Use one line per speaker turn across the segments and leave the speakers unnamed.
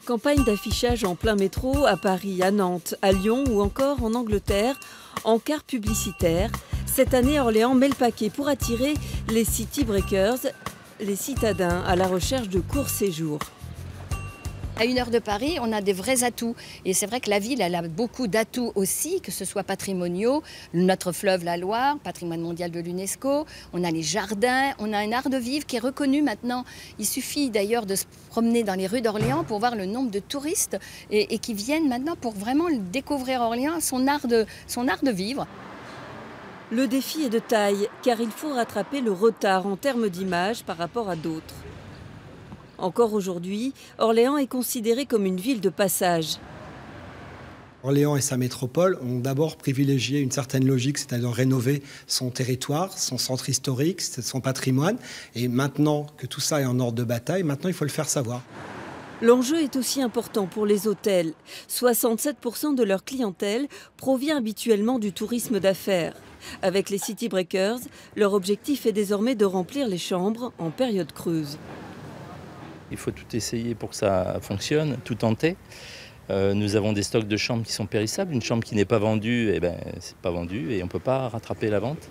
Campagne d'affichage en plein métro à Paris, à Nantes, à Lyon ou encore en Angleterre, encart publicitaire. Cette année, Orléans met le paquet pour attirer les city breakers, les citadins à la recherche de courts séjours.
À 1 heure de Paris, on a des vrais atouts. Et c'est vrai que la ville, elle a beaucoup d'atouts aussi, que ce soit patrimoniaux, notre fleuve, la Loire, patrimoine mondial de l'UNESCO. On a les jardins, on a un art de vivre qui est reconnu maintenant. Il suffit d'ailleurs de se promener dans les rues d'Orléans pour voir le nombre de touristes et qui viennent maintenant pour vraiment découvrir Orléans, son art de vivre.
Le défi est de taille, car il faut rattraper le retard en termes d'image par rapport à d'autres. Encore aujourd'hui, Orléans est considérée comme une ville de passage.
Orléans et sa métropole ont d'abord privilégié une certaine logique, c'est-à-dire rénover son territoire, son centre historique, son patrimoine. Et maintenant que tout ça est en ordre de bataille, maintenant il faut le faire savoir.
L'enjeu est aussi important pour les hôtels. 67% de leur clientèle provient habituellement du tourisme d'affaires. Avec les city breakers, leur objectif est désormais de remplir les chambres en période creuse.
Il faut tout essayer pour que ça fonctionne, tout tenter. Nous avons des stocks de chambres qui sont périssables. Une chambre qui n'est pas vendue, c'est pas vendu et on ne peut pas rattraper la vente.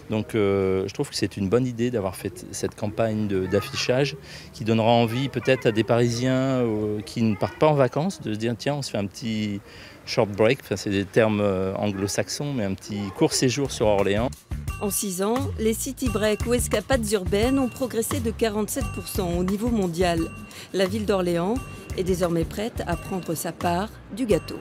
Donc je trouve que c'est une bonne idée d'avoir fait cette campagne d'affichage qui donnera envie peut-être à des Parisiens qui ne partent pas en vacances de se dire tiens, on se fait un petit short break, enfin, c'est des termes anglo-saxons, mais un petit court séjour sur Orléans.
En 6 ans, les city breaks ou escapades urbaines ont progressé de 47% au niveau mondial. La ville d'Orléans est désormais prête à prendre sa part du gâteau.